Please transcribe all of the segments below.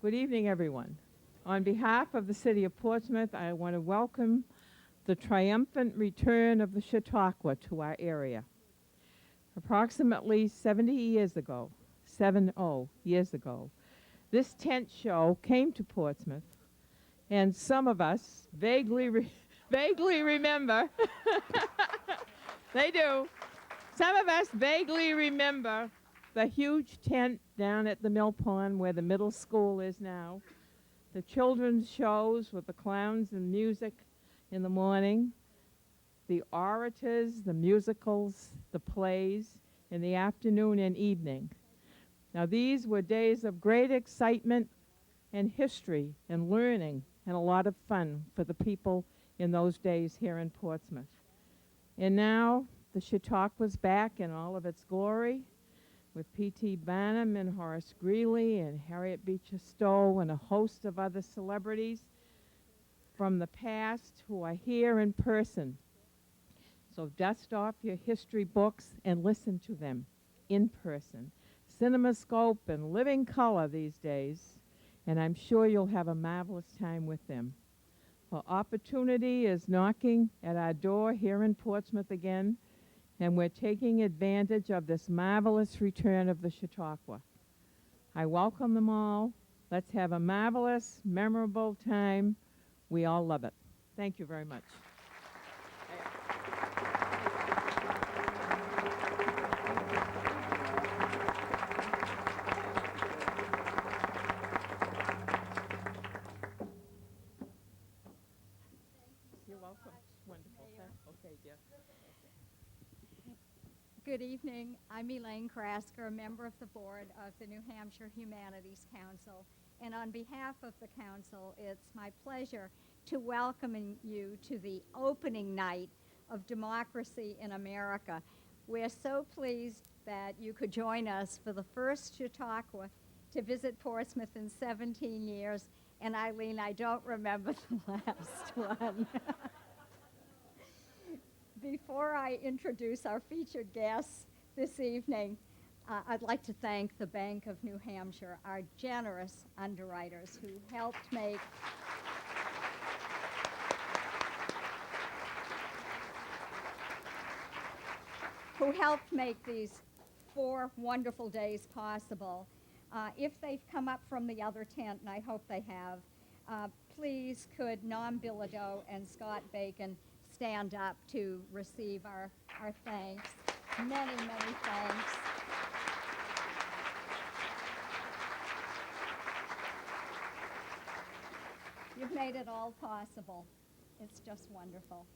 Good evening, everyone. On behalf of the City of Portsmouth, I want to welcome the triumphant return of the Chautauqua to our area. Approximately 70 years ago, 70 years ago, this tent show came to Portsmouth, and some of us vaguely remember, they do, some of us vaguely remember the huge tent down at the mill pond where the middle school is now, the children's shows with the clowns and music in the morning, the orators, the musicals, the plays in the afternoon and evening. Now these were days of great excitement and history and learning and a lot of fun for the people in those days here in Portsmouth. And now the Chautauqua's back in all of its glory, with P.T. Barnum and Horace Greeley and Harriet Beecher Stowe and a host of other celebrities from the past who are here in person. So dust off your history books and listen to them in person. CinemaScope and Living Color these days, and I'm sure you'll have a marvelous time with them. For opportunity is knocking at our door here in Portsmouth again, and we're taking advantage of this marvelous return of the Chautauqua. I welcome them all. Let's have a marvelous, memorable time. We all love it. Thank you very much. You're welcome. Wonderful. Okay, dear. Good evening. I'm Elaine Krasker, a member of the board of the New Hampshire Humanities Council. And on behalf of the council, it's my pleasure to welcome you to the opening night of Democracy in America. We're so pleased that you could join us for the first Chautauqua to visit Portsmouth in 17 years. And Eileen, I don't remember the last one. Before I introduce our featured guests this evening, I'd like to thank the Bank of New Hampshire, our generous underwriters who helped make these 4 wonderful days possible. If they've come up from the other tent, and I hope they have, please could Nom Bilodeau and Scott Bacon stand up to receive our thanks. Many, many thanks. You've made it all possible. It's just wonderful.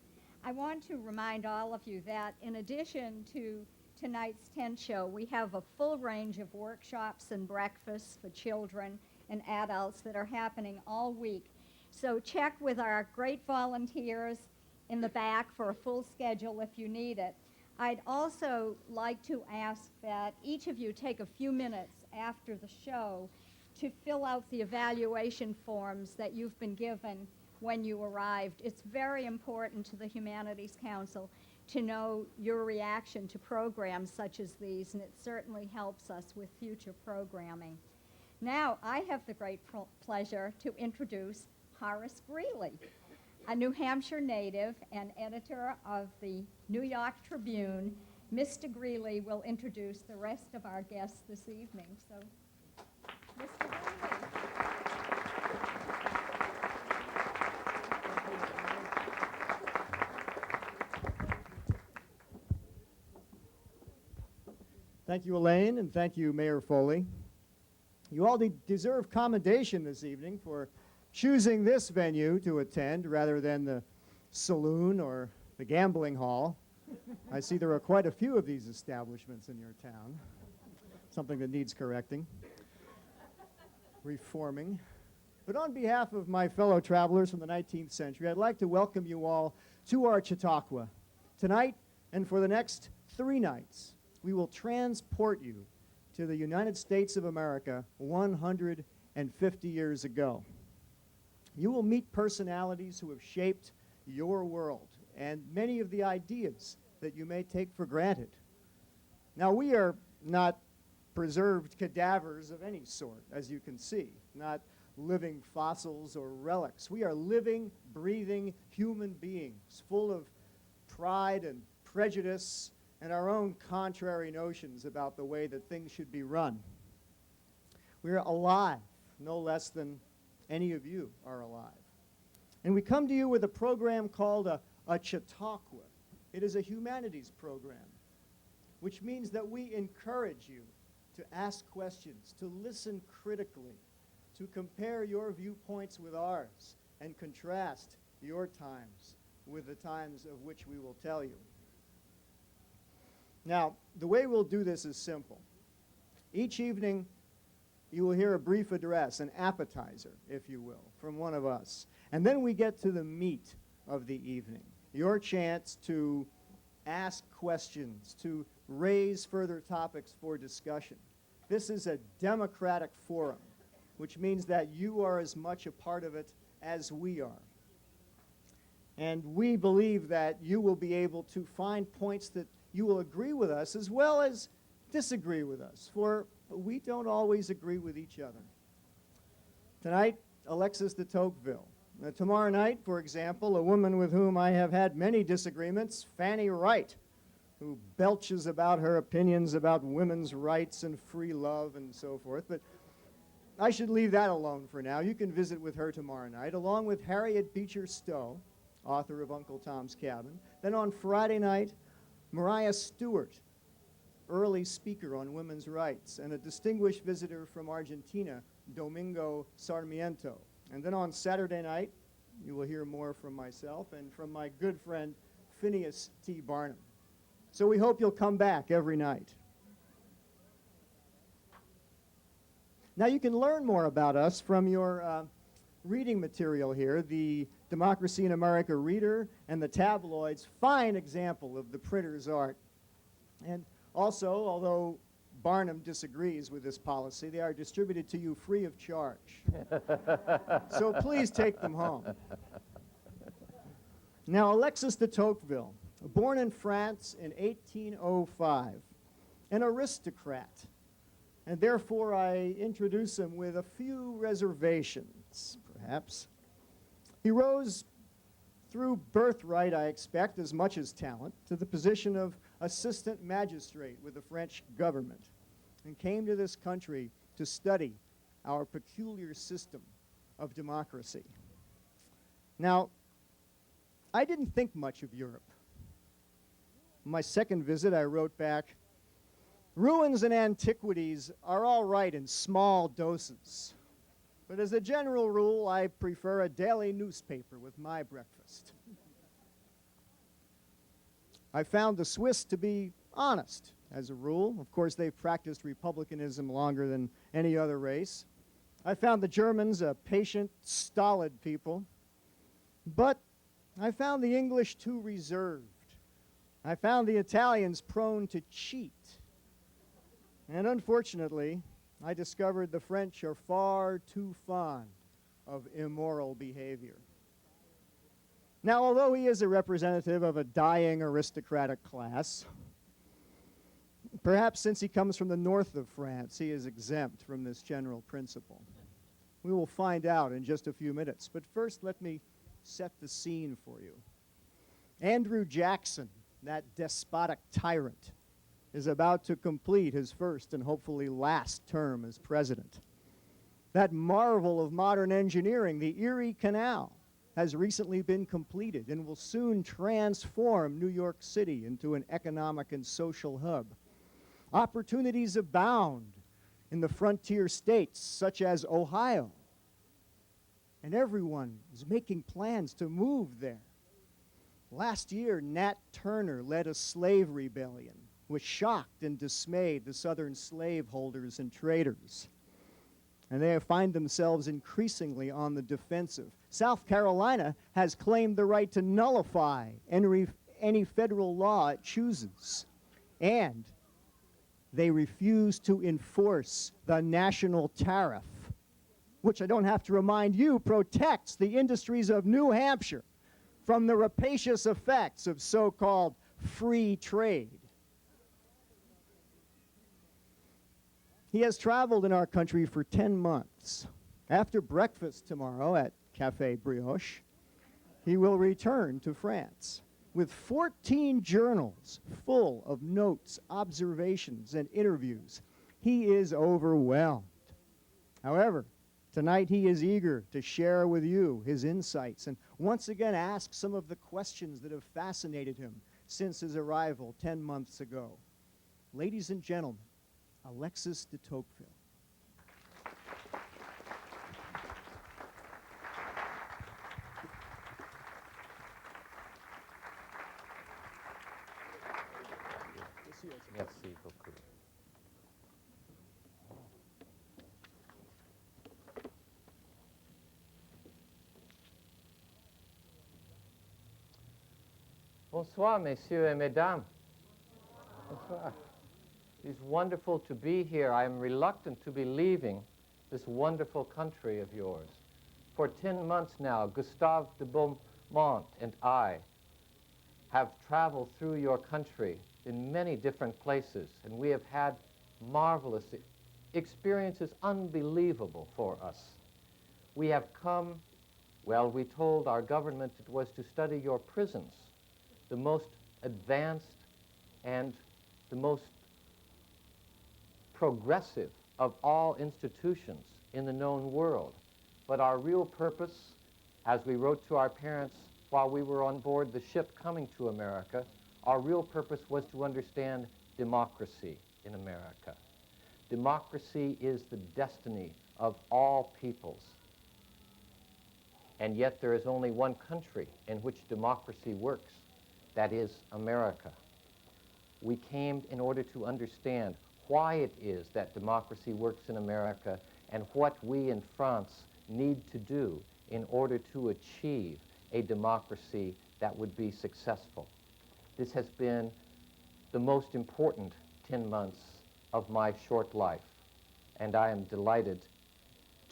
I want to remind all of you that in addition to tonight's tent show, we have a full range of workshops and breakfasts for children and adults that are happening all week. So check with our great volunteers in the back for a full schedule if you need it. I'd also like to ask that each of you take a few minutes after the show to fill out the evaluation forms that you've been given when you arrived. It's very important to the Humanities Council to know your reaction to programs such as these, and it certainly helps us with future programming. Now, I have the great pleasure to introduce Horace Greeley, a New Hampshire native and editor of the New York Tribune. Mr. Greeley will introduce the rest of our guests this evening. So, Mr. Greeley. Thank you, Elaine, and thank you, Mayor Foley. You all deserve commendation this evening for choosing this venue to attend rather than the saloon or the gambling hall. I see there are quite a few of these establishments in your town, something that needs correcting, reforming. But on behalf of my fellow travelers from the 19th century, I'd like to welcome you all to our Chautauqua. Tonight and for the next 3 nights, we will transport you to the United States of America 150 years ago. You will meet personalities who have shaped your world and many of the ideas that you may take for granted. Now, we are not preserved cadavers of any sort, as you can see, not living fossils or relics. We are living, breathing human beings full of pride and prejudice and our own contrary notions about the way that things should be run. We are alive, no less than any of you are alive. And we come to you with a program called a Chautauqua. It is a humanities program, which means that we encourage you to ask questions, to listen critically, to compare your viewpoints with ours, and contrast your times with the times of which we will tell you. Now, the way we'll do this is simple. Each evening, you will hear a brief address, an appetizer, if you will, from one of us. And then we get to the meat of the evening, your chance to ask questions, to raise further topics for discussion. This is a democratic forum, which means that you are as much a part of it as we are. And we believe that you will be able to find points that you will agree with us as well as disagree with us, for we don't always agree with each other. Tonight, Alexis de Tocqueville. Tomorrow night, for example, a woman with whom I have had many disagreements, Fanny Wright, who belches about her opinions about women's rights and free love and so forth. But I should leave that alone for now. You can visit with her tomorrow night, along with Harriet Beecher Stowe, author of Uncle Tom's Cabin. Then on Friday night, Mariah Stewart, early speaker on women's rights, and a distinguished visitor from Argentina, Domingo Sarmiento. And then on Saturday night, you will hear more from myself and from my good friend, Phineas T. Barnum. So we hope you'll come back every night. Now you can learn more about us from your reading material here, the Democracy in America Reader and the tabloids, fine example of the printer's art. And also, although Barnum disagrees with this policy, they are distributed to you free of charge. So please take them home. Now, Alexis de Tocqueville, born in France in 1805, an aristocrat, and therefore I introduce him with a few reservations, perhaps. He rose through birthright, I expect, as much as talent, to the position of assistant magistrate with the French government, and came to this country to study our peculiar system of democracy. Now, I didn't think much of Europe. On my second visit, I wrote back, "Ruins and antiquities are all right in small doses, but as a general rule, I prefer a daily newspaper with my breakfast." I found the Swiss to be honest, as a rule. Of course, they've practiced republicanism longer than any other race. I found the Germans a patient, stolid people. But I found the English too reserved. I found the Italians prone to cheat. And unfortunately, I discovered the French are far too fond of immoral behavior. Now, although he is a representative of a dying aristocratic class, perhaps since he comes from the north of France, he is exempt from this general principle. We will find out in just a few minutes, but first let me set the scene for you. Andrew Jackson, that despotic tyrant, is about to complete his first and hopefully last term as president. That marvel of modern engineering, the Erie Canal, has recently been completed and will soon transform New York City into an economic and social hub. Opportunities abound in the frontier states such as Ohio, and everyone is making plans to move there. Last year, Nat Turner led a slave rebellion, which shocked and dismayed the southern slaveholders and traders. And they find themselves increasingly on the defensive. South Carolina has claimed the right to nullify any federal law it chooses. And they refuse to enforce the national tariff, which I don't have to remind you protects the industries of New Hampshire from the rapacious effects of so-called free trade. He has traveled in our country for 10 months, After breakfast tomorrow at Café Brioche, he will return to France with 14 journals full of notes, observations, and interviews. He is overwhelmed. However, tonight he is eager to share with you his insights and once again ask some of the questions that have fascinated him since his arrival 10 months ago. Ladies and gentlemen, Alexis de Tocqueville. Merci beaucoup. Bonsoir, messieurs et mesdames. Bonsoir. It is wonderful to be here. I am reluctant to be leaving this wonderful country of yours. For 10 months now, Gustave de Beaumont and I have traveled through your country in many different places, and we have had marvelous experiences, unbelievable for us. We have come, well, we told our government it was to study your prisons, the most advanced and the most progressive of all institutions in the known world. But our real purpose, as we wrote to our parents while we were on board the ship coming to America, our real purpose was to understand democracy in America. Democracy is the destiny of all peoples. And yet there is only one country in which democracy works. That is America. We came in order to understand why it is that democracy works in America and what we in France need to do in order to achieve a democracy that would be successful. This has been the most important 10 months of my short life, and I am delighted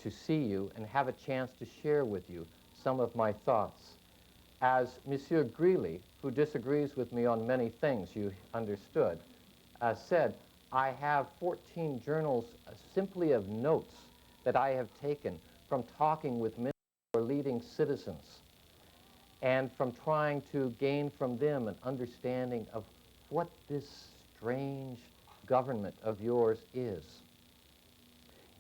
to see you and have a chance to share with you some of my thoughts. As Monsieur Greeley, who disagrees with me on many things, you understood, said, I have 14 journals simply of notes that I have taken from talking with many of our leading citizens and from trying to gain from them an understanding of what this strange government of yours is.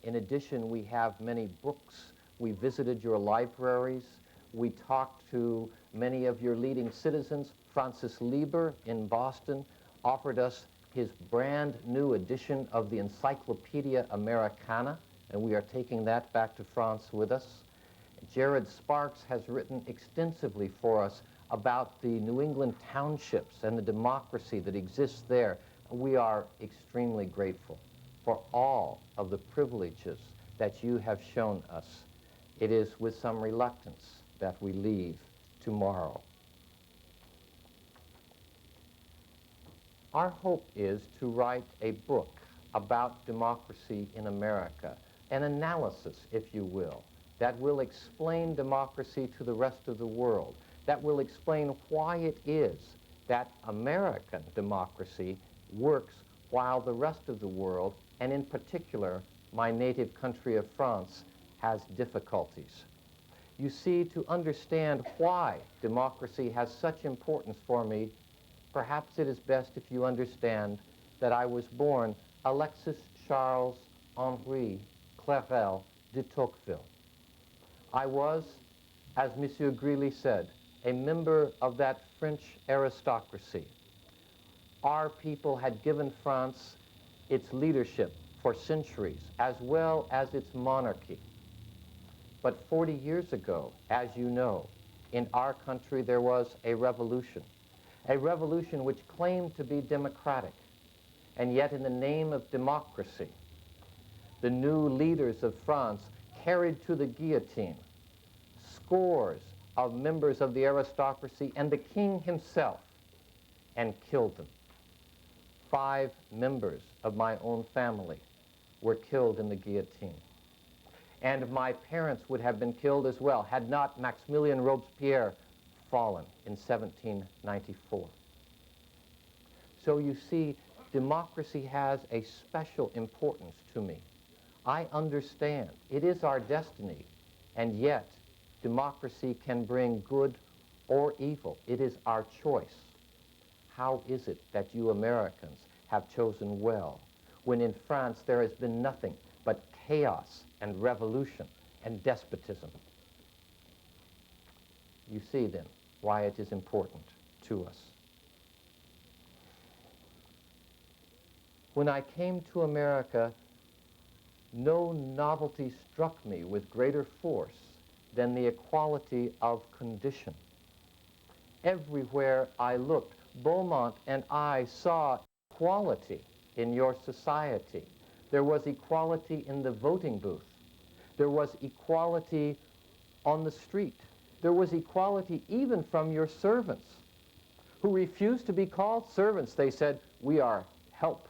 In addition, we have many books. We visited your libraries. We talked to many of your leading citizens. Francis Lieber in Boston offered us his brand new edition of the Encyclopedia Americana, and we are taking that back to France with us. Jared Sparks has written extensively for us about the New England townships and the democracy that exists there. We are extremely grateful for all of the privileges that you have shown us. It is with some reluctance that we leave tomorrow. Our hope is to write a book about democracy in America, an analysis, if you will, that will explain democracy to the rest of the world, that will explain why it is that American democracy works while the rest of the world, and in particular my native country of France, has difficulties. You see, to understand why democracy has such importance for me, perhaps it is best if you understand that I was born Alexis Charles Henri Clerel de Tocqueville. I was, as Monsieur Greeley said, a member of that French aristocracy. Our people had given France its leadership for centuries, as well as its monarchy. But 40 years ago, as you know, in our country there was a revolution which claimed to be democratic. And yet in the name of democracy, the new leaders of France carried to the guillotine scores of members of the aristocracy and the king himself and killed them. 5 members of my own family were killed in the guillotine. And my parents would have been killed as well had not Maximilien Robespierre fallen in 1794. So you see, democracy has a special importance to me. I understand. It is our destiny. And yet, democracy can bring good or evil. It is our choice. How is it that you Americans have chosen well, when in France there has been nothing but chaos and revolution and despotism? You see, then, why it is important to us. When I came to America, no novelty struck me with greater force than the equality of condition. Everywhere I looked, Beaumont and I saw equality in your society. There was equality in the voting booth. There was equality on the street. There was equality even from your servants, who refused to be called servants. They said, "We are help."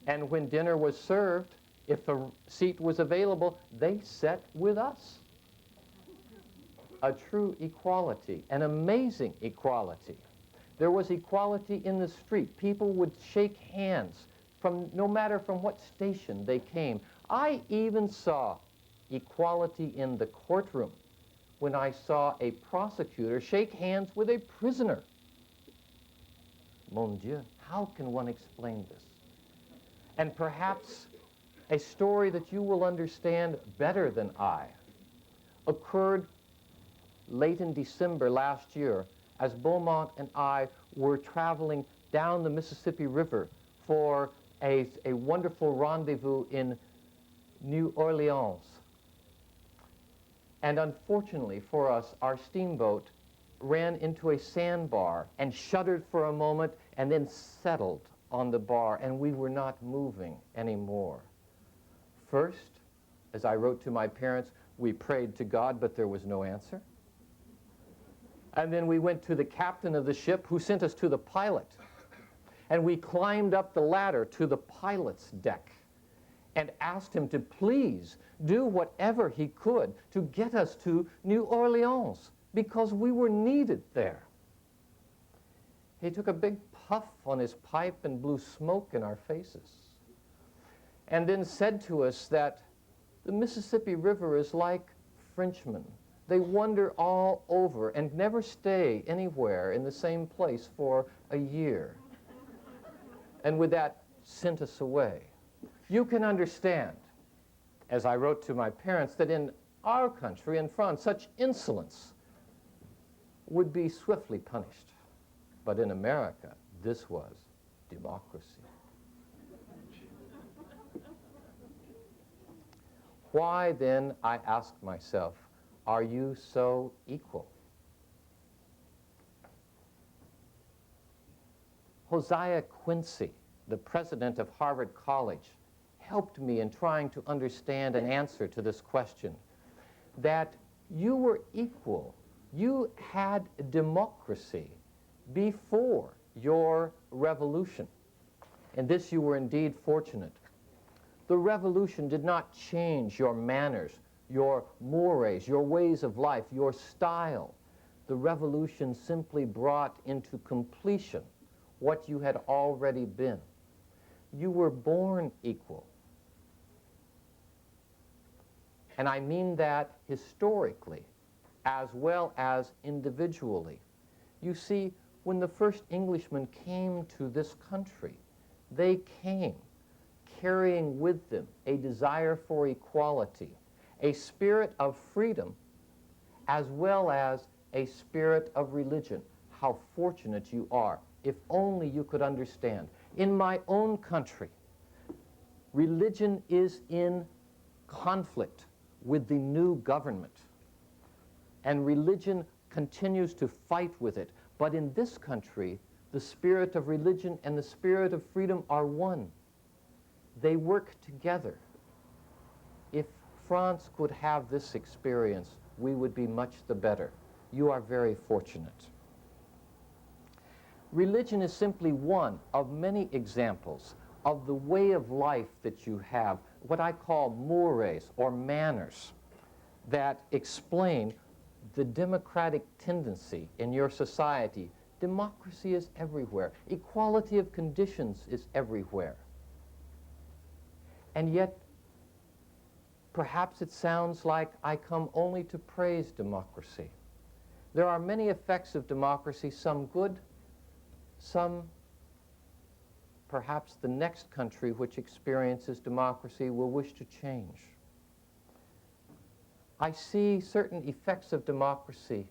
And when dinner was served, if a seat was available, they sat with us. A true equality, an amazing equality. There was equality in the street. People would shake hands no matter from what station they came. I even saw equality in the courtroom when I saw a prosecutor shake hands with a prisoner. Mon Dieu, how can one explain this? And perhaps a story that you will understand better than I occurred late in December last year as Beaumont and I were traveling down the Mississippi River for a wonderful rendezvous in New Orleans. And unfortunately for us, our steamboat ran into a sandbar and shuddered for a moment and then settled on the bar, and we were not moving anymore. First, as I wrote to my parents, we prayed to God, but there was no answer. And then we went to the captain of the ship, who sent us to the pilot. And we climbed up the ladder to the pilot's deck and asked him to please do whatever he could to get us to New Orleans, because we were needed there. He took a big puff on his pipe and blew smoke in our faces, and then said to us that the Mississippi River is like Frenchmen. They wander all over and never stay anywhere in the same place for a year. And with that, sent us away. You can understand, as I wrote to my parents, that in our country, in France, such insolence would be swiftly punished. But in America, this was democracy. Why then, I asked myself, are you so equal? Josiah Quincy, the president of Harvard College, helped me in trying to understand an answer to this question, that you were equal. You had democracy before your revolution. In this you were indeed fortunate. The revolution did not change your manners, your mores, your ways of life, your style. The revolution simply brought into completion what you had already been. You were born equal. And I mean that historically as well as individually. You see, when the first Englishmen came to this country, they came carrying with them a desire for equality, a spirit of freedom, as well as a spirit of religion. How fortunate you are. If only you could understand. In my own country, religion is in conflict with the new government, and religion continues to fight with it. But in this country, the spirit of religion and the spirit of freedom are one. They work together. If France could have this experience, we would be much the better. You are very fortunate. Religion is simply one of many examples of the way of life that you have, what I call mores or manners, that explain the democratic tendency in your society. Democracy is everywhere. Equality of conditions is everywhere. And yet, Perhaps it sounds like I come only to praise democracy. There are many effects of democracy, some good, some perhaps the next country which experiences democracy will wish to change. I see certain effects of democracy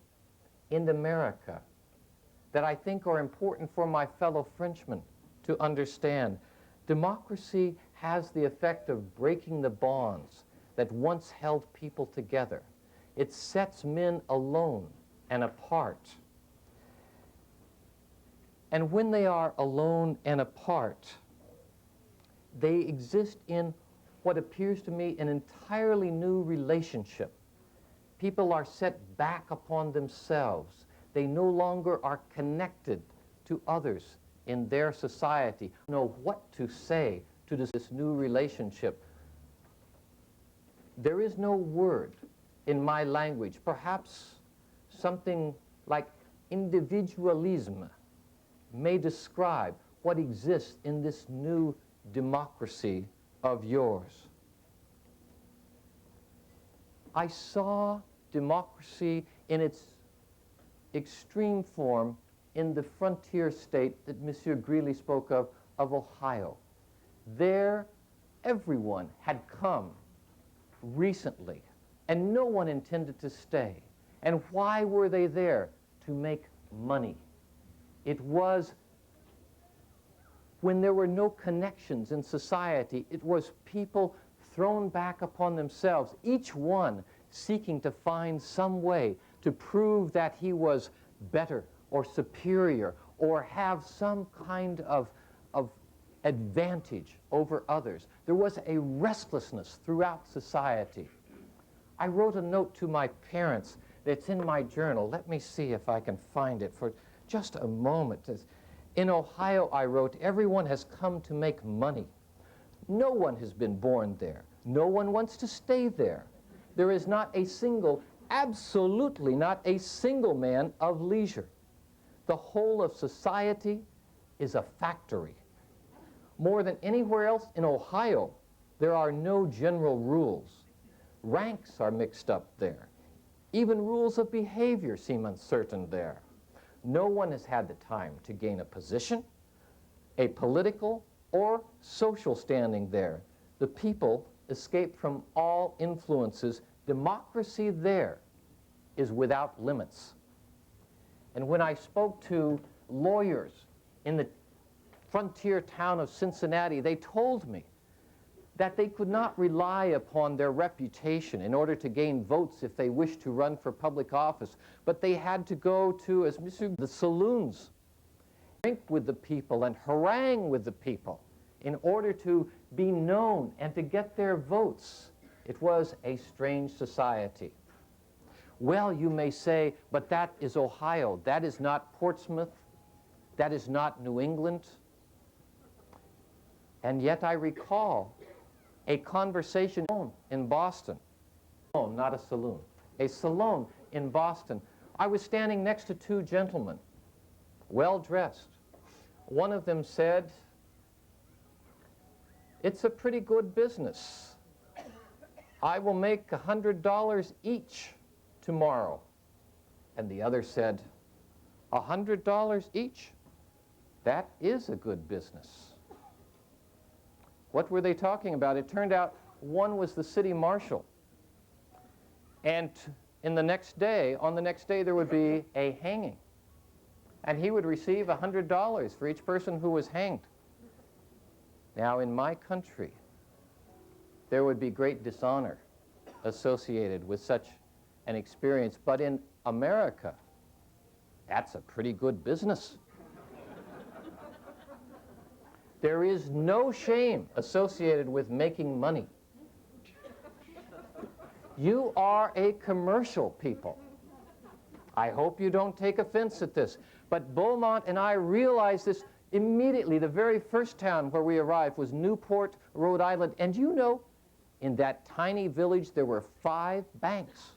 in America that I think are important for my fellow Frenchmen to understand. Democracy has the effect of breaking the bonds that once held people together. It sets men alone and apart. And when they are alone and apart, they exist in what appears to me an entirely new relationship. People are set back upon themselves. They no longer are connected to others in their society. Know what to say to this new relationship. There is no word in my language, perhaps something like individualism may describe what exists in this new democracy of yours. I saw democracy in its extreme form in the frontier state that Monsieur Greeley spoke of Ohio. There, everyone had come recently, and no one intended to stay. And why were they there? To make money. It was when there were no connections in society, it was people thrown back upon themselves, each one seeking to find some way to prove that he was better or superior or have some kind of advantage over others. There was a restlessness throughout society. I wrote a note to my parents that's in my journal. Let me see if I can find it for just a moment. In Ohio, I wrote, everyone has come to make money. No one has been born there. No one wants to stay there. There is not a single, absolutely not a single man of leisure. The whole of society is a factory. More than anywhere else in Ohio, there are no general rules. Ranks are mixed up there. Even rules of behavior seem uncertain there. No one has had the time to gain a position, a political or social standing there. The people escape from all influences. Democracy there is without limits. And when I spoke to lawyers in the frontier town of Cincinnati, they told me that they could not rely upon their reputation in order to gain votes if they wished to run for public office, but they had to go to, as the saloons, drink with the people and harangue with the people in order to be known and to get their votes. It was a strange society. Well, you may say, but that is Ohio. That is not Portsmouth. That is not New England. And yet I recall a conversation in Boston. Not a saloon. A salon in Boston. I was standing next to two gentlemen, well-dressed. One of them said, "It's a pretty good business. I will make $100 each tomorrow." And the other said, $100 each? That is a good business. What were they talking about? It turned out one was the city marshal. And on the next day, there would be a hanging. And he would receive $100 for each person who was hanged. Now, in my country, there would be great dishonor associated with such an experience. But in America, that's a pretty good business. There is no shame associated with making money. You are a commercial people. I hope you don't take offense at this. But Beaumont and I realized this immediately. The very first town where we arrived was Newport, Rhode Island. And you know, in that tiny village, there were 5 banks.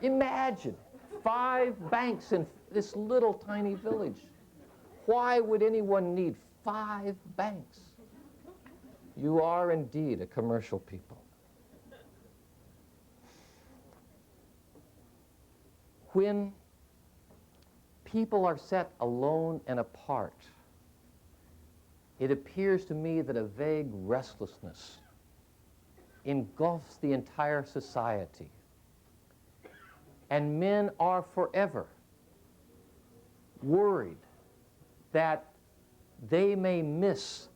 Imagine 5 banks in this little tiny village. Why would anyone need 5 banks? You are indeed a commercial people. When people are set alone and apart, it appears to me that a vague restlessness engulfs the entire society. And men are forever worried that they may miss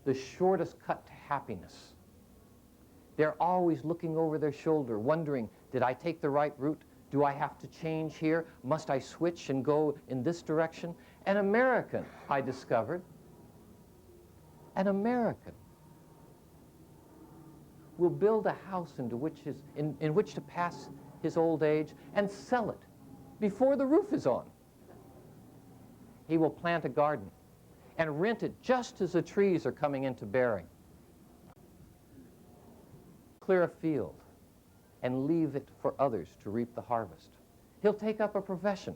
the shortest cut to happiness. They're always looking over their shoulder, wondering, did I take the right route? Do I have to change here? Must I switch and go in this direction? An American, I discovered, an American will build a house in which to pass his old age and sell it before the roof is on. He will plant a garden and rent it just as the trees are coming into bearing. Clear a field and leave it for others to reap the harvest. He'll take up a profession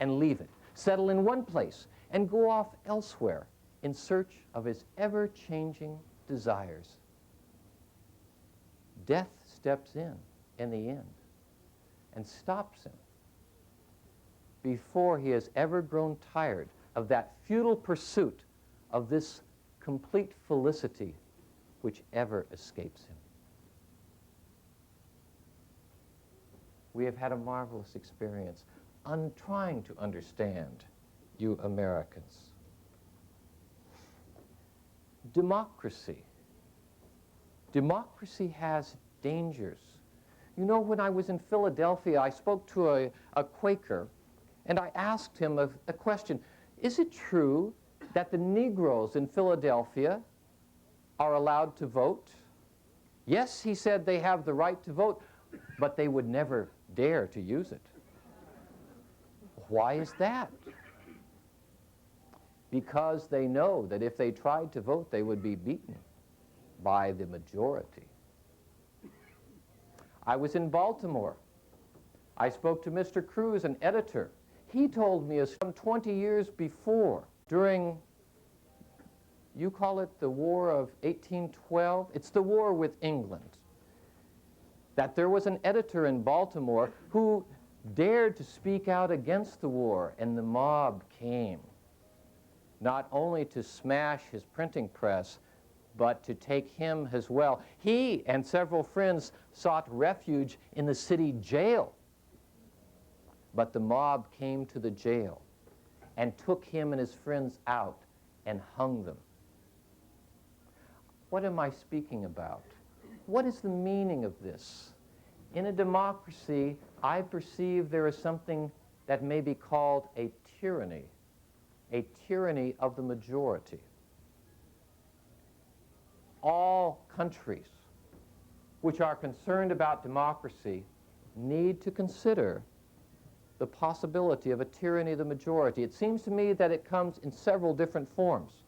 and leave it, settle in one place, and go off elsewhere in search of his ever-changing desires. Death steps in the end, and stops him before he has ever grown tired of that futile pursuit of this complete felicity which ever escapes him. We have had a marvelous experience trying to understand you Americans. Democracy. Democracy has dangers. You know, when I was in Philadelphia, I spoke to a Quaker, and I asked him a question. Is it true that the Negroes in Philadelphia are allowed to vote? Yes, he said, they have the right to vote, but they would never dare to use it. Why is that? Because they know that if they tried to vote, they would be beaten by the majority. I was in Baltimore. I spoke to Mr. Cruz, an editor. He told me some 20 years before, during, you call it the War of 1812? It's the war with England. That there was an editor in Baltimore who dared to speak out against the war, and the mob came, not only to smash his printing press, but to take him as well. He and several friends sought refuge in the city jail, but the mob came to the jail and took him and his friends out and hung them. What am I speaking about? What is the meaning of this? In a democracy, I perceive there is something that may be called a tyranny of the majority. All countries which are concerned about democracy need to consider the possibility of a tyranny of the majority. It seems to me that it comes in several different forms.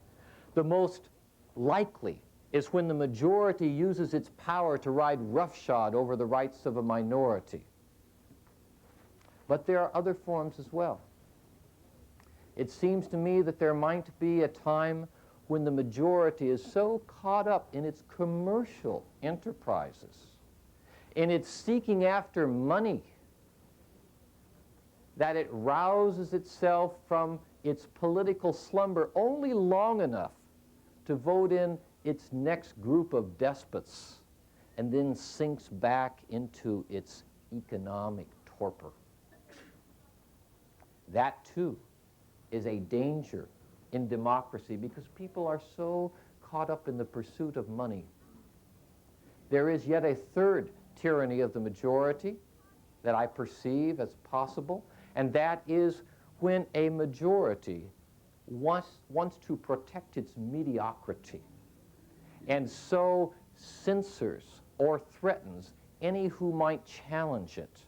The most likely is when the majority uses its power to ride roughshod over the rights of a minority. But there are other forms as well. It seems to me that there might be a time when the majority is so caught up in its commercial enterprises, in its seeking after money, that it rouses itself from its political slumber only long enough to vote in its next group of despots, and then sinks back into its economic torpor. That, too, is a danger in democracy because people are so caught up in the pursuit of money. There is yet a third tyranny of the majority that I perceive as possible, and that is when a majority wants to protect its mediocrity and so censors or threatens any who might challenge it.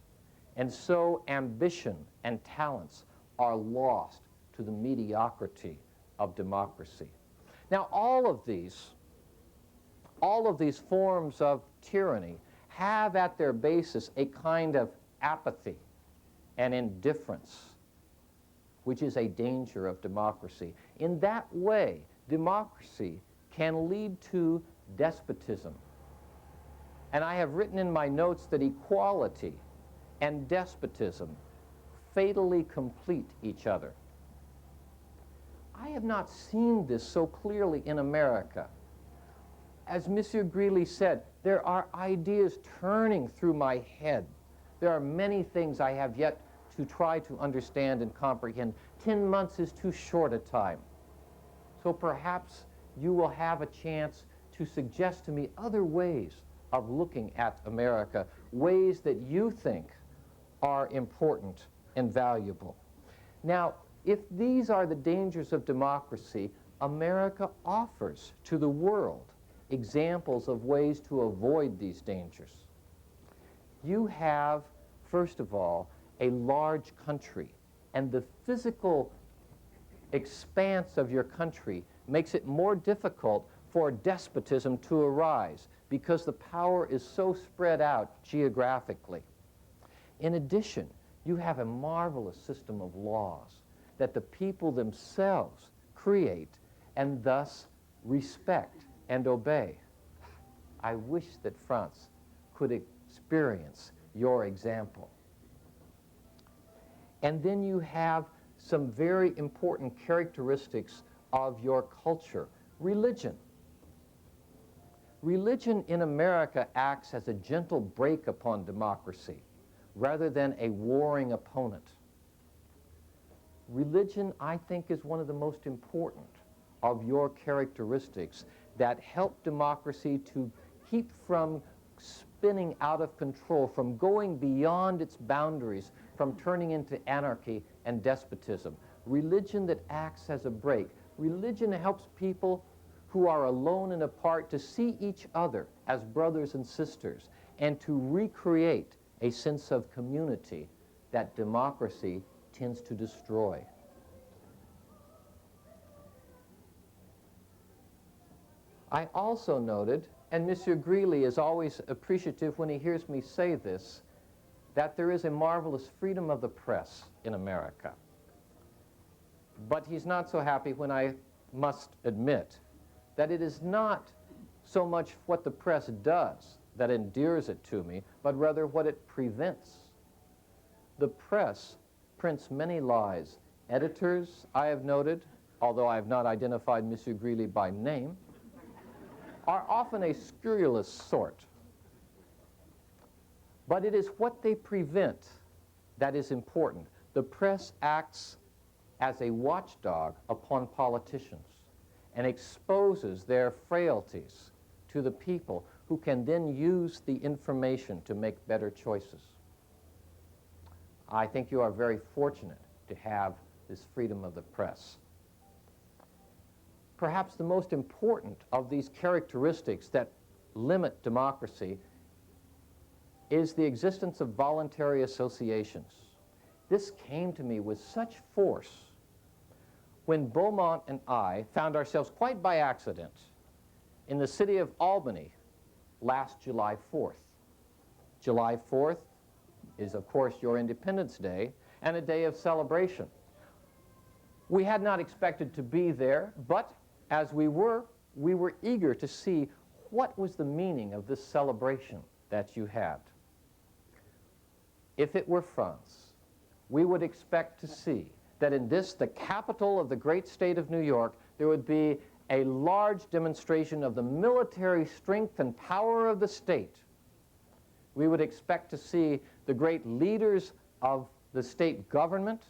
And so ambition and talents are lost to the mediocrity of democracy. Now, all of these forms of tyranny have at their basis a kind of apathy and indifference, which is a danger of democracy. In that way, democracy can lead to despotism. And I have written in my notes that equality and despotism fatally complete each other. I have not seen this so clearly in America. As Monsieur Greeley said, there are ideas turning through my head. There are many things I have yet to try to understand and comprehend. 10 months is too short a time. So perhaps you will have a chance to suggest to me other ways of looking at America, ways that you think are important and valuable. Now, if these are the dangers of democracy, America offers to the world examples of ways to avoid these dangers. You have, first of all, a large country, and the physical expanse of your country makes it more difficult for despotism to arise because the power is so spread out geographically. In addition, you have a marvelous system of laws that the people themselves create and thus respect and obey. I wish that France could experience your example. And then you have some very important characteristics of your culture. Religion. Religion in America acts as a gentle brake upon democracy rather than a warring opponent. Religion, I think, is one of the most important of your characteristics that help democracy to keep from spinning out of control, from going beyond its boundaries, from turning into anarchy and despotism. Religion that acts as a brake. Religion helps people who are alone and apart to see each other as brothers and sisters and to recreate a sense of community that democracy tends to destroy. I also noted, and Monsieur Greeley is always appreciative when he hears me say this, that there is a marvelous freedom of the press in America. But he's not so happy when I must admit that it is not so much what the press does that endears it to me, but rather what it prevents. The press prints many lies. Editors, I have noted, although I have not identified Monsieur Greeley by name, are often a scurrilous sort. But it is what they prevent that is important. The press acts as a watchdog upon politicians and exposes their frailties to the people who can then use the information to make better choices. I think you are very fortunate to have this freedom of the press. Perhaps the most important of these characteristics that limit democracy is the existence of voluntary associations. This came to me with such force when Beaumont and I found ourselves quite by accident in the city of Albany last July 4th. July 4th is, of course, your Independence Day and a day of celebration. We had not expected to be there, but as we were eager to see what was the meaning of this celebration that you had. If it were France, we would expect to see that in this, the capital of the great state of New York, there would be a large demonstration of the military strength and power of the state. We would expect to see the great leaders of the state government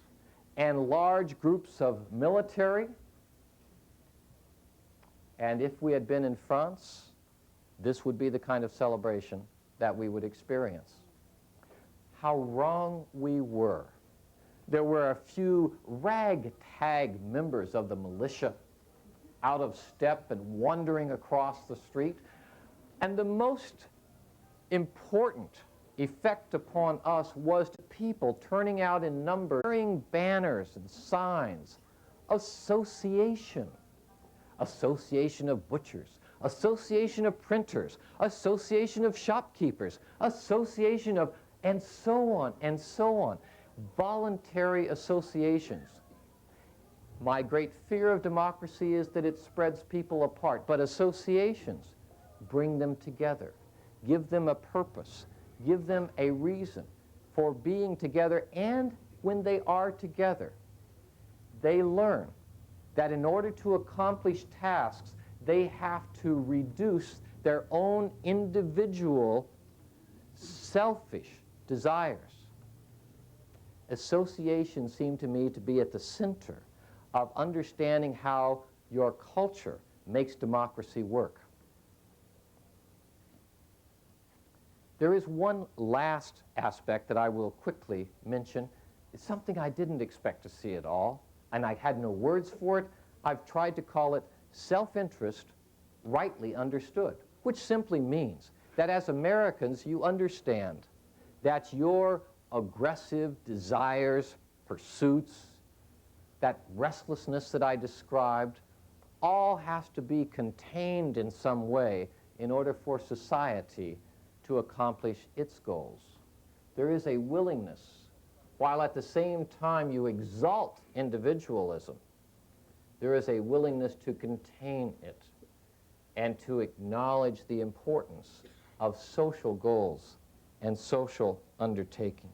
and large groups of military. And if we had been in France, this would be the kind of celebration that we would experience. How wrong we were. There were a few ragtag members of the militia out of step and wandering across the street. And the most important effect upon us was people turning out in numbers, carrying banners and signs. Association. Association of butchers, association of printers, association of shopkeepers, association of, and so on, and so on. Voluntary associations. My great fear of democracy is that it spreads people apart, but associations bring them together, give them a purpose, give them a reason for being together, and when they are together, they learn that in order to accomplish tasks, they have to reduce their own individual selfish desires. Associations seem to me to be at the center of understanding how your culture makes democracy work. There is one last aspect that I will quickly mention. It's something I didn't expect to see at all, and I had no words for it. I've tried to call it self-interest rightly understood, which simply means that as Americans, you understand that your aggressive desires, pursuits, that restlessness that I described, all has to be contained in some way in order for society to accomplish its goals. There is a willingness, while at the same time you exalt individualism, there is a willingness to contain it and to acknowledge the importance of social goals and social undertaking.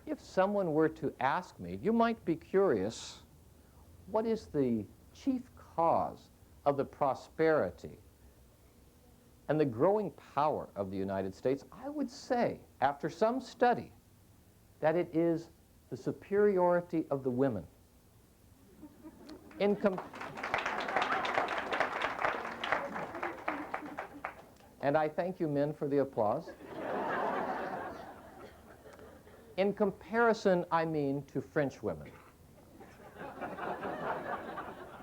If someone were to ask me, you might be curious, what is the chief cause of the prosperity and the growing power of the United States? I would say, after some study, that it is the superiority of the women. And I thank you, men, for the applause. In comparison, I mean, to French women.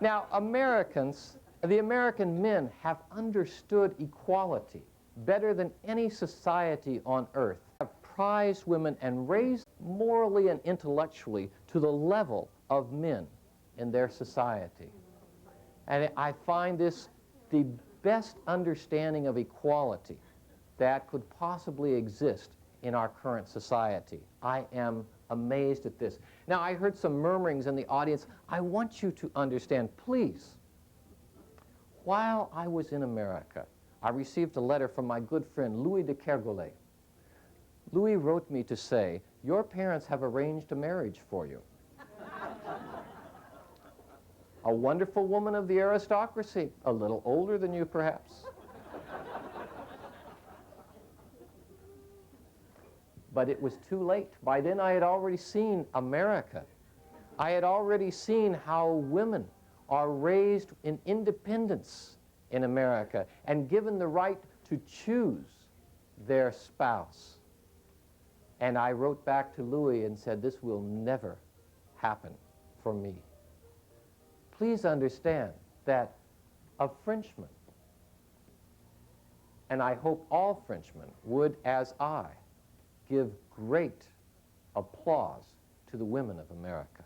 Now, the American men have understood equality better than any society on earth, have prized women and raised morally and intellectually to the level of men in their society. And I find this the best understanding of equality that could possibly exist in our current society. I am amazed at this. Now, I heard some murmurings in the audience. I want you to understand, please, while I was in America, I received a letter from my good friend, Louis de Kergolay. Louis wrote me to say, your parents have arranged a marriage for you. A wonderful woman of the aristocracy, a little older than you perhaps. But it was too late. By then I had already seen America. I had already seen how women are raised in independence in America and given the right to choose their spouse. And I wrote back to Louis and said, this will never happen for me. Please understand that a Frenchman, and I hope all Frenchmen would, as I, give great applause to the women of America.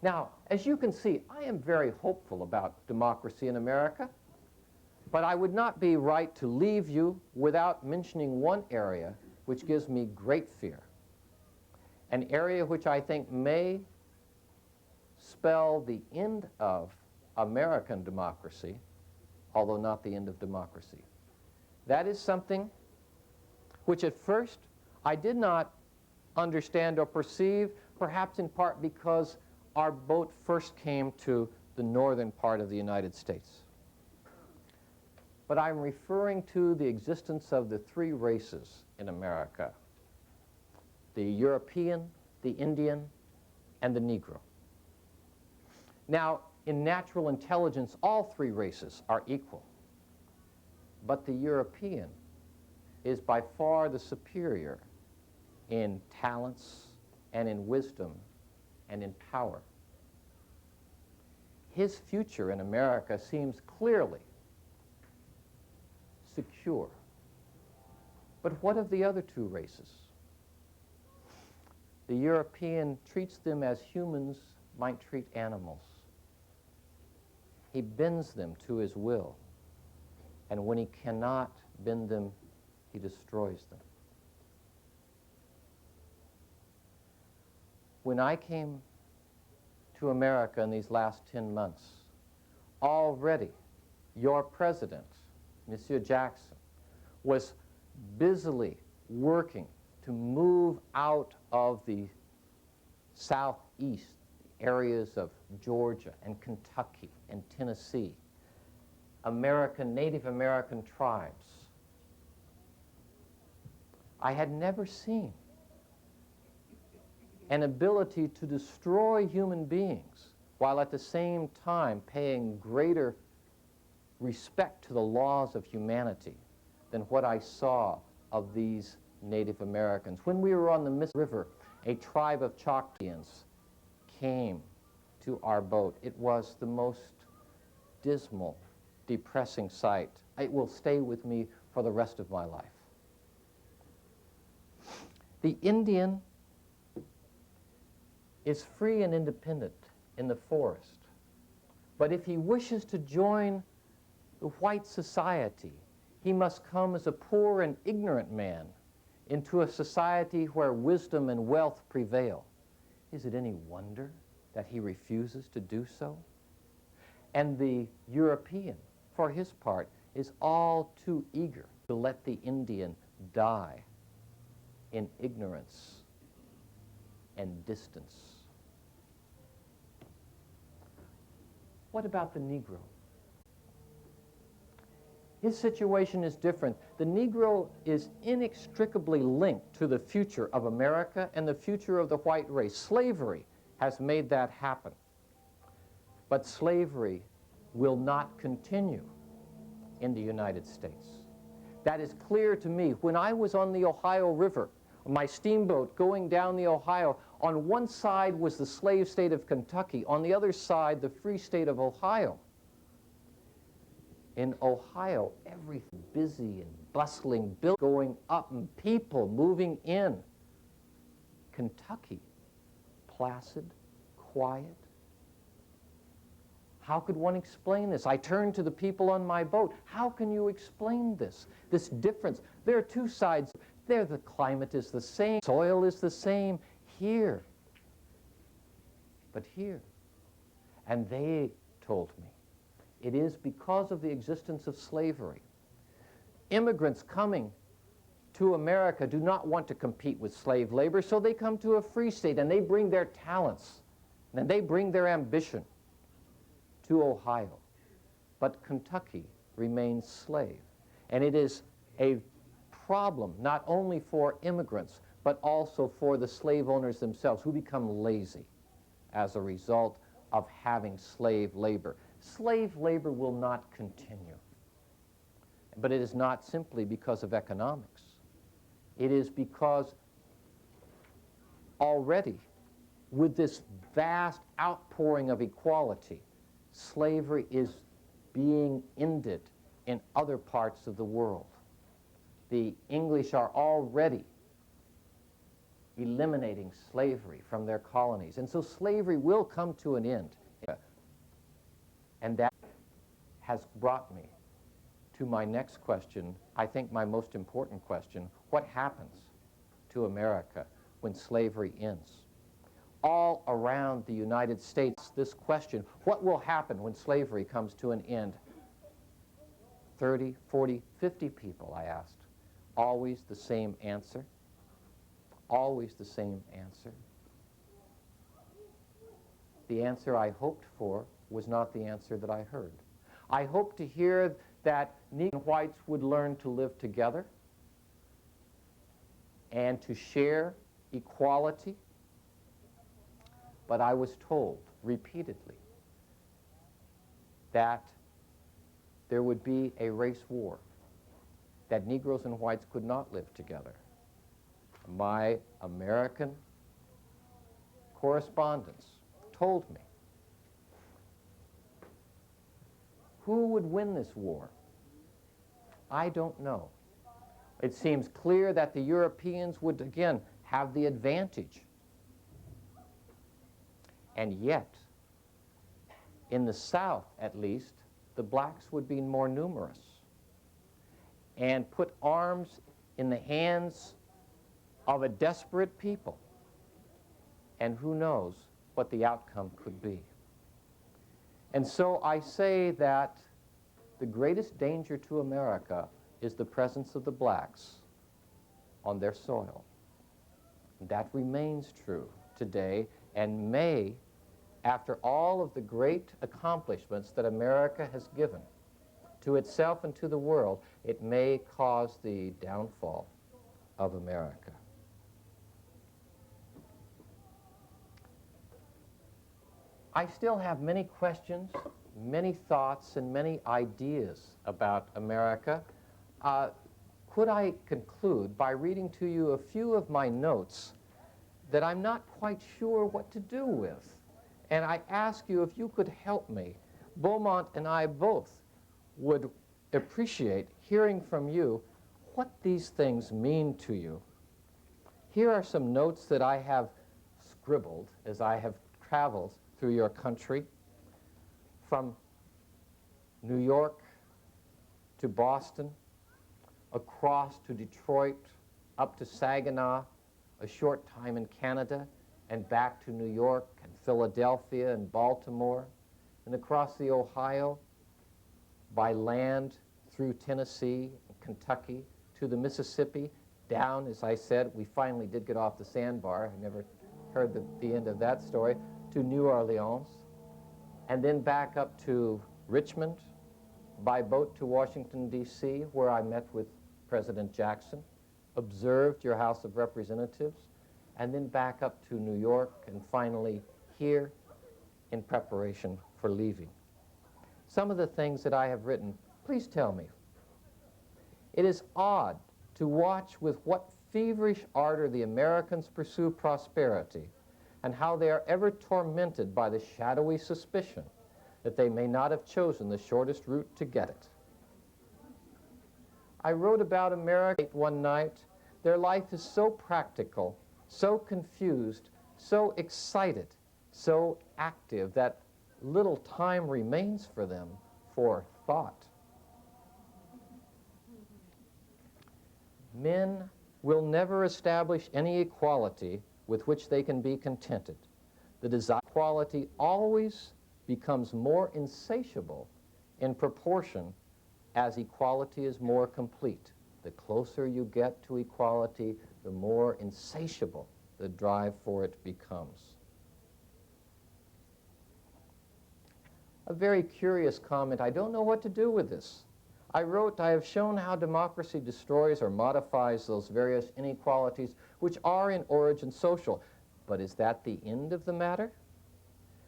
Now, as you can see, I am very hopeful about democracy in America, but I would not be right to leave you without mentioning one area which gives me great fear, an area which I think may spell the end of American democracy, although not the end of democracy. That is something which at first I did not understand or perceive, perhaps in part because our boat first came to the northern part of the United States. But I'm referring to the existence of the three races in America: the European, the Indian, and the Negro. Now, in natural intelligence, all three races are equal. But the European is by far the superior in talents and in wisdom and in power. His future in America seems clearly secure. But what of the other two races? The European treats them as humans might treat animals. He bends them to his will, and when he cannot bend them, he destroys them. When I came to America in these last 10 months, already your president, Monsieur Jackson, was busily working to move out of the southeast areas of Georgia and Kentucky and Tennessee, Native American tribes. I had never seen an ability to destroy human beings while at the same time paying greater respect to the laws of humanity than what I saw of these Native Americans. When we were on the Mississippi River, a tribe of Choctawians came to our boat. It was the most dismal, depressing sight. It will stay with me for the rest of my life. The Indian is free and independent in the forest, but if he wishes to join the white society, he must come as a poor and ignorant man into a society where wisdom and wealth prevail. Is it any wonder that he refuses to do so? And the European, for his part, is all too eager to let the Indian die in ignorance and distance. What about the Negro? His situation is different. The Negro is inextricably linked to the future of America and the future of the white race. Slavery has made that happen. But slavery will not continue in the United States. That is clear to me. When I was on the Ohio River, my steamboat going down the Ohio, on one side was the slave state of Kentucky, on the other side the free state of Ohio. In Ohio, everything busy and bustling, buildings going up and people moving in. Kentucky, placid, quiet. How could one explain this? I turned to the people on my boat. How can you explain this difference? There are two sides. There the climate is the same, soil is the same here. But here, and they told me, it is because of the existence of slavery. Immigrants coming to America do not want to compete with slave labor, so they come to a free state and they bring their talents and they bring their ambition to Ohio. But Kentucky remains slave. And it is a problem not only for immigrants, but also for the slave owners themselves who become lazy as a result of having slave labor. Slave labor will not continue. But it is not simply because of economics. It is because already, with this vast outpouring of equality, slavery is being ended in other parts of the world. The English are already eliminating slavery from their colonies. And so slavery will come to an end. And that has brought me to my next question, I think my most important question: what happens to America when slavery ends? All around the United States, this question, what will happen when slavery comes to an end? 30, 40, 50 people, I asked. Always the same answer. Always the same answer. The answer I hoped for was not the answer that I heard. I hoped to hear that Negro and whites would learn to live together and to share equality. But I was told repeatedly that there would be a race war, that Negroes and whites could not live together. My American correspondents told me, who would win this war? I don't know. It seems clear that the Europeans would again have the advantage. And yet, in the South at least, the blacks would be more numerous and put arms in the hands of a desperate people. And who knows what the outcome could be. And so I say that the greatest danger to America is the presence of the blacks on their soil. That remains true today and may, after all of the great accomplishments that America has given to itself and to the world, it may cause the downfall of America. I still have many questions, many thoughts, and many ideas about America. Could I conclude by reading to you a few of my notes that I'm not quite sure what to do with? And I ask you if you could help me. Beaumont and I both would appreciate hearing from you what these things mean to you. Here are some notes that I have scribbled as I have traveled through your country, from New York to Boston, across to Detroit, up to Saginaw, a short time in Canada, and back to New York and Philadelphia and Baltimore, and across the Ohio, by land through Tennessee and Kentucky to the Mississippi, down, as I said, we finally did get off the sandbar. I never heard the end of that story, to New Orleans, and then back up to Richmond, by boat to Washington, D.C., where I met with President Jackson, observed your House of Representatives, and then back up to New York, and finally here in preparation for leaving. Some of the things that I have written, please tell me. It is odd to watch with what feverish ardor the Americans pursue prosperity, and how they are ever tormented by the shadowy suspicion that they may not have chosen the shortest route to get it. I wrote about America one night. Their life is so practical, so confused, so excited, so active that little time remains for them for thought. Men will never establish any equality with which they can be contented. The desire for equality always becomes more insatiable in proportion as equality is more complete. The closer you get to equality, the more insatiable the drive for it becomes. A very curious comment. I don't know what to do with this. I wrote, I have shown how democracy destroys or modifies those various inequalities which are in origin social. But is that the end of the matter?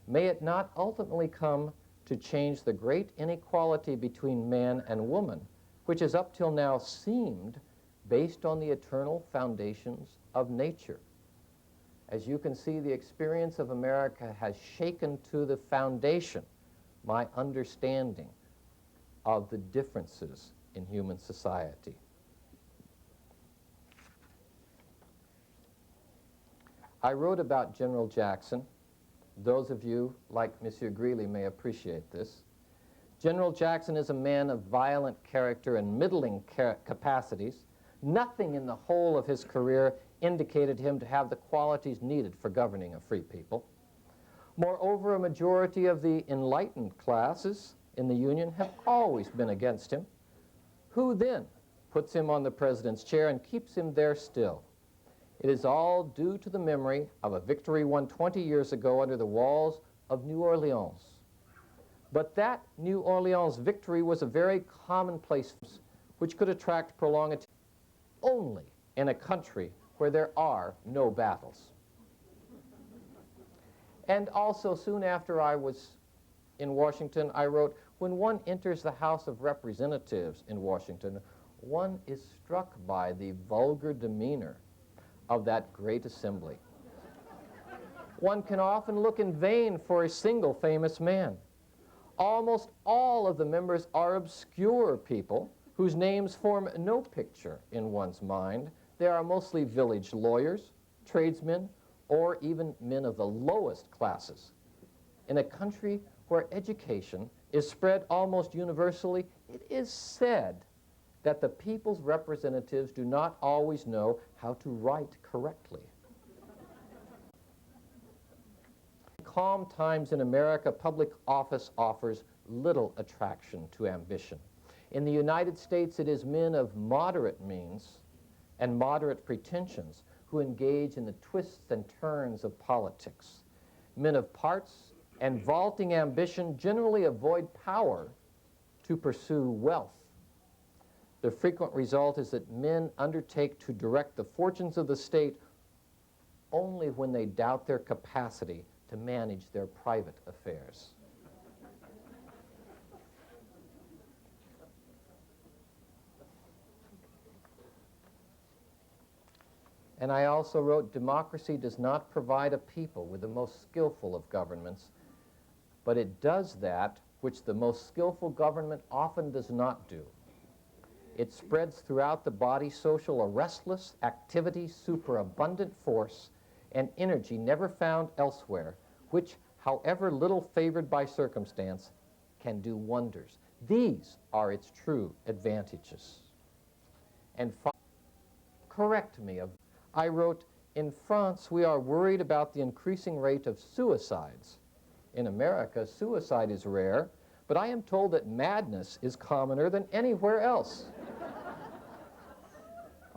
May it not ultimately come to change the great inequality between man and woman, which has up till now seemed based on the eternal foundations of nature? As you can see, the experience of America has shaken to the foundation my understanding of the differences in human society. I wrote about General Jackson. Those of you, like Monsieur Greeley, may appreciate this. General Jackson is a man of violent character and middling capacities. Nothing in the whole of his career indicated him to have the qualities needed for governing a free people. Moreover, a majority of the enlightened classes in the Union have always been against him. Who then puts him on the president's chair and keeps him there still? It is all due to the memory of a victory won 20 years ago under the walls of New Orleans. But that New Orleans victory was a very commonplace which could attract prolonged attention only in a country where there are no battles. And also, soon after I was in Washington, I wrote, when one enters the House of Representatives in Washington, one is struck by the vulgar demeanor of that great assembly. One can often look in vain for a single famous man. Almost all of the members are obscure people whose names form no picture in one's mind. They are mostly village lawyers, tradesmen, or even men of the lowest classes. In a country where education is spread almost universally, it is said that the people's representatives do not always know how to write correctly. calm times in America, public office offers little attraction to ambition. In the United States, it is men of moderate means and moderate pretensions who engage in the twists and turns of politics. Men of parts and vaulting ambition generally avoid power to pursue wealth. The frequent result is that men undertake to direct the fortunes of the state only when they doubt their capacity to manage their private affairs. And I also wrote, democracy does not provide a people with the most skillful of governments, but it does that which the most skillful government often does not do. It spreads throughout the body social a restless activity, superabundant force, and energy never found elsewhere, which, however little favored by circumstance, can do wonders. These are its true advantages. And correct me. I wrote, in France, we are worried about the increasing rate of suicides. In America, suicide is rare, but I am told that madness is commoner than anywhere else.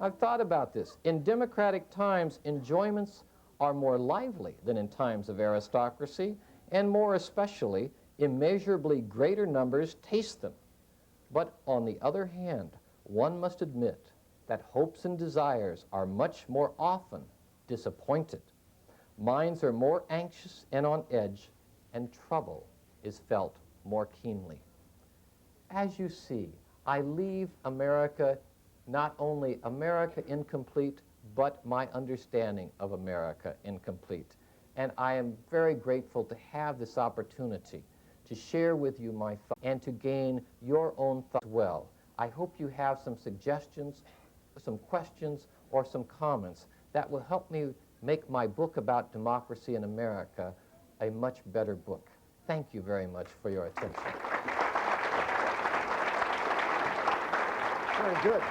I've thought about this. In democratic times, enjoyments are more lively than in times of aristocracy, and more especially, immeasurably greater numbers taste them. But on the other hand, one must admit that hopes and desires are much more often disappointed. Minds are more anxious and on edge, and trouble is felt more keenly. As you see, I leave America, not only America incomplete, but my understanding of America incomplete. And I am very grateful to have this opportunity to share with you my thoughts and to gain your own thoughts as well. I hope you have some suggestions, some questions, or some comments that will help me make my book about democracy in America a much better book. Thank you very much for your attention. Very good.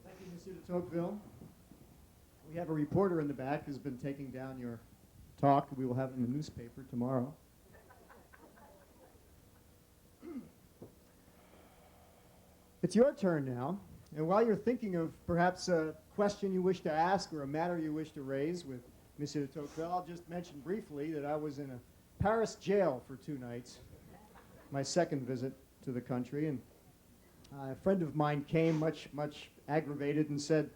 Thank you, Monsieur de Tocqueville. We have a reporter in the back who's been taking down your talk. We will have it in the newspaper tomorrow. It's your turn now. And while you're thinking of perhaps a question you wish to ask or a matter you wish to raise with Monsieur de Tocqueville, I'll just mention briefly that I was in a Paris jail for 2 nights, my second visit to the country. And a friend of mine came much aggravated and said,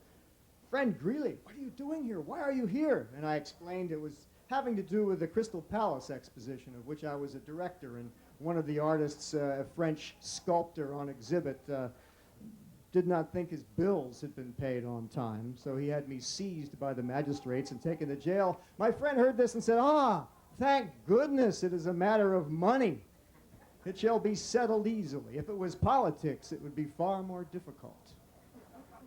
"Friend Greeley, what are you doing here? Why are you here?" And I explained it was having to do with the Crystal Palace exposition, of which I was a director, and one of the artists, a French sculptor on exhibit, did not think his bills had been paid on time, so he had me seized by the magistrates and taken to jail. My friend heard this and said, "Ah, thank goodness it is a matter of money. It shall be settled easily. If it was politics, it would be far more difficult."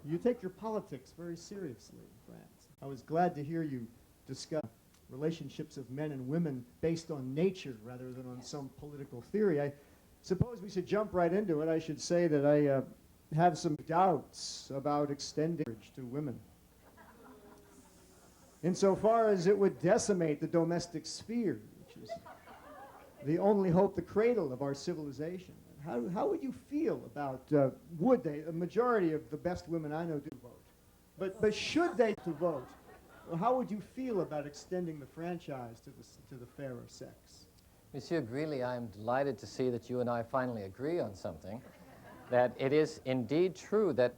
You take your politics very seriously, France. I was glad to hear you discuss relationships of men and women based on nature rather than on some political theory. I suppose we should jump right into it. I should say that I have some doubts about extending marriage to women, insofar as it would decimate the domestic sphere, which is the only hope, the cradle of our civilization. How would you feel about, would they, a majority of the best women I know do vote, but should they to vote, how would you feel about extending the franchise to the fairer sex? Monsieur Greeley, I am delighted to see that you and I finally agree on something, that it is indeed true that,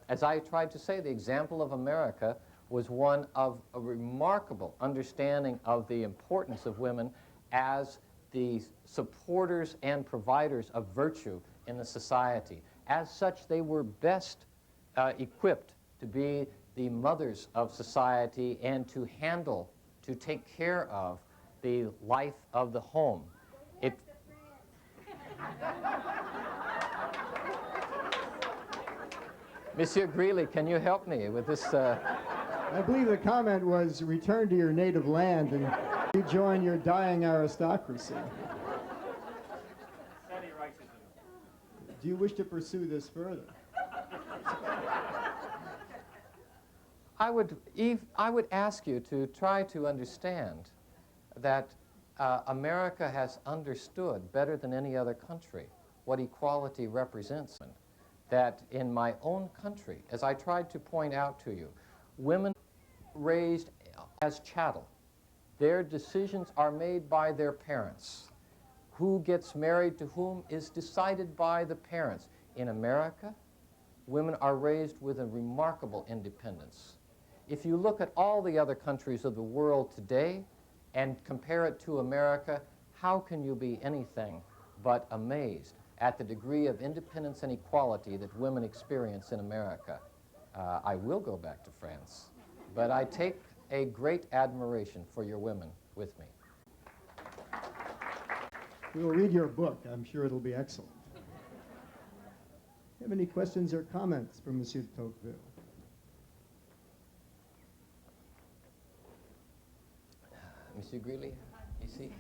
as I tried to say, the example of America was one of a remarkable understanding of the importance of women as the supporters and providers of virtue in the society. As such, they were best equipped to be the mothers of society and to handle, to take care of the life of the home. Monsieur Greeley, can you help me with this? I believe the comment was, return to your native land and rejoin your dying aristocracy. Do you wish to pursue this further? I would ask you to try to understand that America has understood better than any other country what equality represents. That in my own country, as I tried to point out to you, women raised as chattel. Their decisions are made by their parents. Who gets married to whom is decided by the parents. In America, women are raised with a remarkable independence. If you look at all the other countries of the world today and compare it to America, how can you be anything but amazed at the degree of independence and equality that women experience in America? I will go back to France, but I take a great admiration for your women with me. We will read your book. I'm sure it'll be excellent. Have any questions or comments for Monsieur Tocqueville? Monsieur Greeley, ici?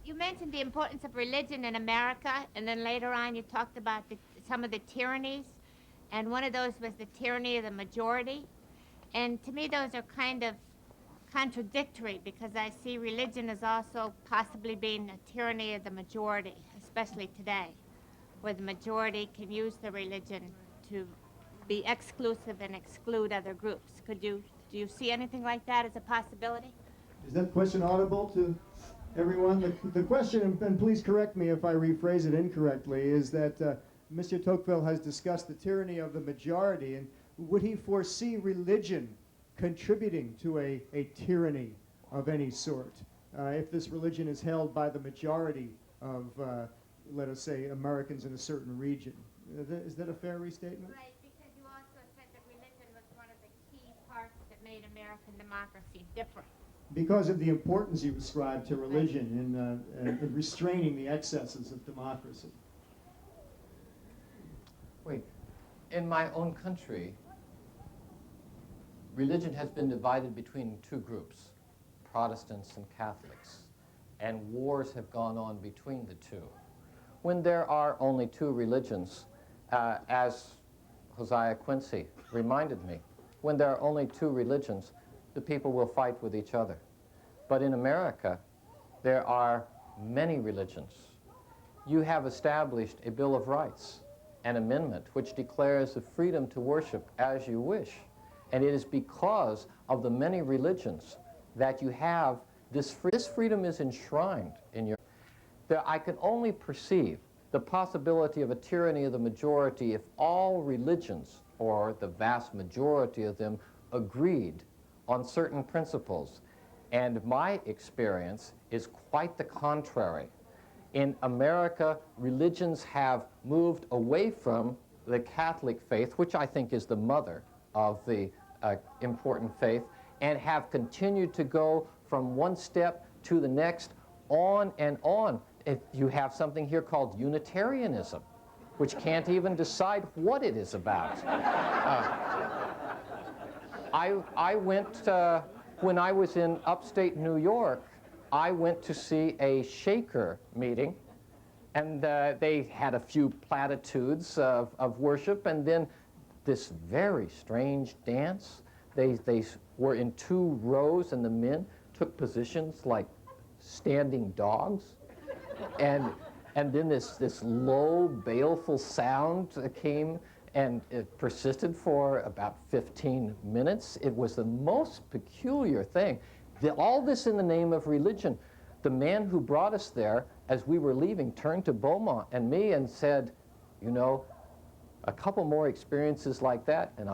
You mentioned the importance of religion in America, and then later on you talked about some of the tyrannies, and one of those was the tyranny of the majority. And to me, those are kind of contradictory, because I see religion as also possibly being a tyranny of the majority, especially today, where the majority can use the religion to be exclusive and exclude other groups. Do you see anything like that as a possibility? Is that question audible to everyone? The question, and please correct me if I rephrase it incorrectly, is that Monsieur Tocqueville has discussed the tyranny of the majority, and would he foresee religion contributing to a tyranny of any sort if this religion is held by the majority of, let us say, Americans in a certain region? Is that a fair restatement? Right, because you also said that religion was one of the key parts that made American democracy different. Because of the importance you ascribe to religion in restraining the excesses of democracy. Wait, in my own country, religion has been divided between two groups, Protestants and Catholics, and wars have gone on between the two. When there are only two religions, as Josiah Quincy reminded me, when there are only two religions, the people will fight with each other. But in America, there are many religions. You have established a Bill of Rights, an amendment which declares the freedom to worship as you wish. And it is because of the many religions that you have this freedom is enshrined in your... I can only perceive the possibility of a tyranny of the majority if all religions, or the vast majority of them, agreed on certain principles. And my experience is quite the contrary. In America, religions have moved away from the Catholic faith, which I think is the mother of the important faith, and have continued to go from one step to the next, on and on. You have something here called Unitarianism, which can't even decide what it is about. I went, when I was in upstate New York, I went to see a Shaker meeting, and they had a few platitudes of worship, and then this very strange dance. They were in two rows, and the men took positions like standing dogs, and then this low, baleful sound came, and it persisted for about 15 minutes. It was the most peculiar thing. All this in the name of religion. The man who brought us there, as we were leaving, turned to Beaumont and me and said, you know, a couple more experiences like that, and